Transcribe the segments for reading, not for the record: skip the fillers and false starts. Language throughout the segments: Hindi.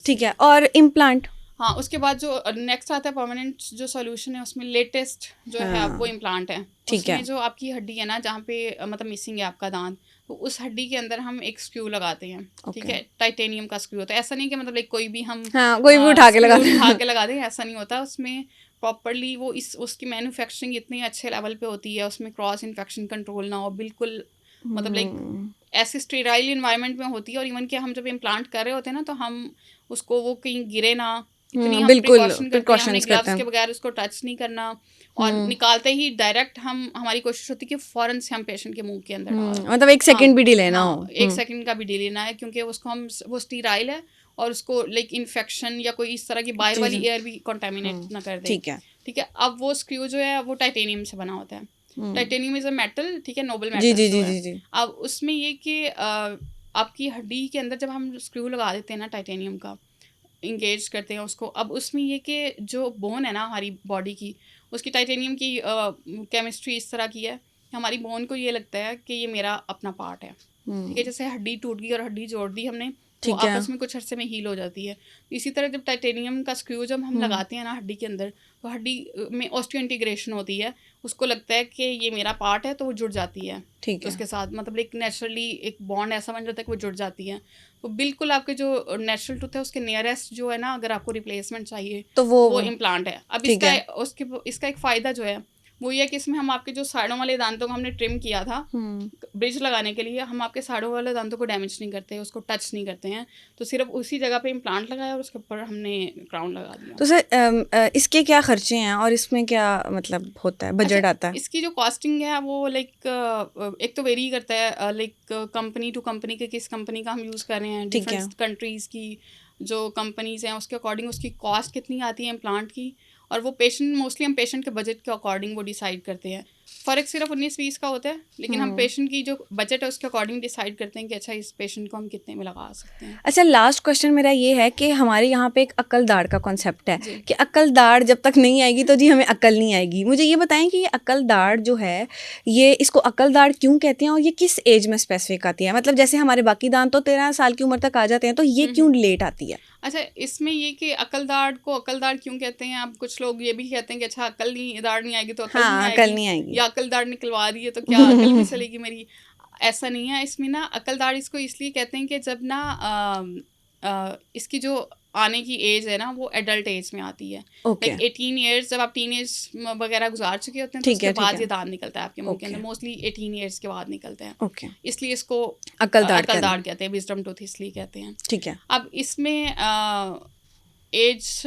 ठीक है, और इम्प्लांट? हाँ, उसके बाद जो नेक्स्ट आता है परमानेंट जो सोल्यूशन है, उसमें लेटेस्ट जो है वो इम्प्लांट है। ठीक है। उसमें जो आपकी हड्डी है ना, जहाँ पे मतलब मिसिंग है आपका दांत, तो उस हड्डी के अंदर हम एक स्क्रू लगाते हैं। ठीक है, टाइटेनियम का स्क्रू होता है। ऐसा नहीं कि मतलब एक कोई भी हम कोई भी उठा के लगा दें, ऐसा नहीं होता। उसमें प्रॉपरली वो उसकी मैन्युफैक्चरिंग इतनी अच्छे लेवल पे होती है, उसमें क्रॉस इन्फेक्शन कंट्रोल ना हो, बिल्कुल मतलब लाइक ऐसे स्टेराइल इन्वायरमेंट में होती है। और इवन कि हम जब इम्प्लांट कर रहे होते हैं ना, तो हम उसको वो कहीं गिरे ना, इतनी हम प्रिकॉशन करते हैं। हमने ग्लव्स के बगैर उसको टच नहीं करना, और निकालते ही डायरेक्ट हमारी कोशिश होती है कि फौरन से हम पेशेंट के मुंह के अंदर डालें। मतलब एक सेकंड भी डिले ना हो। एक सेकंड का भी डिले ना है, क्योंकि उसको हम वो स्टीराइल है, और उसको लाइक इन्फेक्शन या कोई इस तरह की बाहर वाली एयर भी कंटामिनेट ना कर दे। ठीक है। अब वो स्क्रू जो है वो टाइटेनियम से बना होता है। टाइटेनियम इज अ मेटल, ठीक है, नोबल मेटल। अब उसमें ये कि आपकी हड्डी के अंदर जब हम स्क्रू लगा देते हैं ना टाइटेनियम का, इंगेज करते हैं उसको, अब उसमें ये कि जो बोन है ना हमारी बॉडी की, उसकी टाइटेनियम की केमिस्ट्री इस तरह की है, हमारी बोन को ये लगता है कि ये मेरा अपना पार्ट है। ठीक है, जैसे हड्डी टूट गई और हड्डी जोड़ दी हमने, तो आपस में कुछ अरसे में हील हो जाती है। इसी तरह जब टाइटेनियम का स्क्रू जब हम लगाते हैं ना हड्डी के अंदर, तो हड्डी में ऑस्टियो इंटीग्रेशन होती है, उसको लगता है कि ये मेरा पार्ट है, तो वो जुड़ जाती है। ठीक है, उसके साथ मतलब एक नेचुरली एक बॉन्ड ऐसा बन जाता है कि वो जुड़ जाती है। तो बिल्कुल आपके जो नेचुरल टूथ है उसके नियरेस्ट जो है ना, अगर आपको रिप्लेसमेंट चाहिए तो वो इम्प्लांट है। अब इसका एक फ़ायदा जो है वो ये है कि इसमें हम आपके जो साइडों वाले दांतों को हमने ट्रिम किया था ब्रिज लगाने के लिए, हम आपके साइडों वाले दांतों को डैमेज नहीं करते, उसको टच नहीं करते हैं, तो सिर्फ उसी जगह पे इम्प्लांट लगाया और उसके ऊपर हमने क्राउन लगा दिया। तो सर इसके क्या खर्चे हैं और इसमें क्या मतलब होता है, बजट आता है? इसकी जो कॉस्टिंग है वो लाइक एक तो वेरी करता है, लाइक कंपनी टू कंपनी के, किस कंपनी का हम यूज़ कर रहे हैं, डिफरेंट कंट्रीज़ की जो कंपनीज़ हैं उसके अकॉर्डिंग उसकी कॉस्ट कितनी आती है इम्प्लांट की, और वो पेशेंट मोस्टली हम पेशेंट के बजट के अकॉर्डिंग वो डिसाइड करते हैं। फ़र्क सिर्फ 19-20 का होता है, लेकिन हम पेशेंट की जो बजट है उसके अकॉर्डिंग डिसाइड करते हैं कि अच्छा इस पेशेंट को हम कितने में लगा सकते हैं। अच्छा, लास्ट क्वेश्चन मेरा ये है कि हमारे यहाँ पे एक अक्ल दाढ़ का कॉन्सेप्ट है कि अक्ल दाढ़ जब तक नहीं आएगी तो जी हमें अक्ल नहीं आएगी। मुझे ये बताएं कि ये अक्ल दाढ़ जो है, ये इसको अक्ल दाढ़ क्यों कहते हैं और ये किस एज में स्पेसिफिक आती है? मतलब जैसे हमारे बाकी दांत तो 13 साल की उम्र तक आ जाते हैं, तो ये क्यों लेट आती है? अच्छा, इसमें ये कि अकल दाढ़ को अकल दाढ़ क्यों कहते हैं, अब कुछ लोग ये भी कहते हैं कि अच्छा अकल नहीं दाढ़ नहीं आएगी तो अकल नहीं आएगी, या अकल दाढ़ निकलवा दी है तो क्या अकल भी चलेगी मेरी। ऐसा नहीं है। इसमें ना अकल दाढ़ इसको इसलिए कहते हैं कि जब ना इसकी जो आने की एज है ना वो एडल्ट एज में आती है। लाइक 18 ईयर्स, जब आप टीनेज वगैरह गुजार चुके होते हैं तो उसके बाद ये दांत निकलता है आपके मुंह के अंदर, मोस्टली 18 ईयर्स के बाद निकलते हैं। इसलिए इसको अकल दाढ़ कहते हैं, विजडम टूथ इसलिए कहते हैं। ठीक है। अब इसमें एज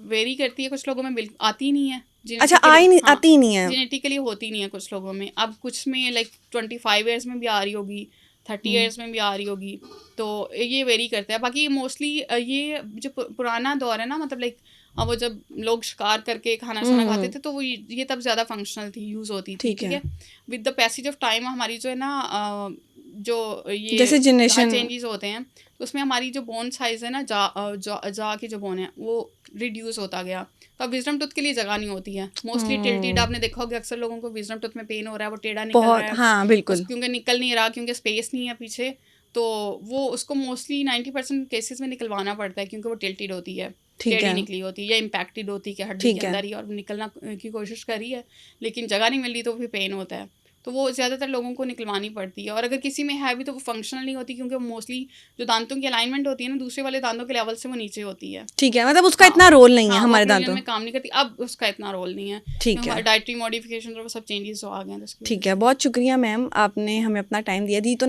वेरी करती है, कुछ लोगों में आती नहीं है। अच्छा, आती नहीं है, जेनेटिकली होती नहीं है कुछ लोगों में। अब कुछ में लाइक 25 ईयर्स में भी आ रही होगी, 30 ईयर्स में भी आ रही होगी, तो ये वेरी करता है। बाकी मोस्टली ये जो पुराना दौर है ना, मतलब लाइक वो जब लोग शिकार करके खाना खाते थे तो वो ये तब ज़्यादा फंक्शनल थी, यूज़ होती थी। ठीक है। With the passage of time हमारी जो है ना जो ये जैसे जनरेशन चेंजेस होते हैं तो उसमें हमारी जो बोन साइज़ है ना, जा की जो बोन है वो रिड्यूस होता गया। तो अब विजडम टूथ के लिए जगह नहीं होती है। मोस्टली टिल्टेड आपने देखा होगा, अक्सर लोगों को विजडम टूथ में पेन हो रहा है, वो टेढ़ा निकल रहा है। हाँ बिल्कुल, क्योंकि निकल नहीं रहा, क्योंकि स्पेस नहीं है पीछे, तो वो उसको मोस्टली 90% केसेस में निकलवाना पड़ता है, क्योंकि वो टिल्टेड होती है, टेढ़ी निकली होती है या इम्पैक्टेड होती है कि हड्डी के अंदर ही और निकलना की कोशिश करी है लेकिन जगह नहीं मिल रही, तो फिर पेन होता है। तो वो ज़्यादातर लोगों को निकलवानी पड़ती है। और अगर किसी में है भी तो वो फंक्शनल नहीं होती, क्योंकि मोस्टली जो दांतों की अलाइनमेंट होती है ना, दूसरे वाले दांतों के लेवल से वो नीचे होती है। ठीक है, मतलब उसका इतना रोल नहीं है हमारे दांतों में, काम नहीं करती, अब उसका इतना रोल नहीं है। ठीक है, डाइटरी मॉडिफिकेशन और सब चेंजेस हो आ गए हैं। ठीक है, बहुत शुक्रिया मैम, आपने हमें अपना टाइम दिया। दी तो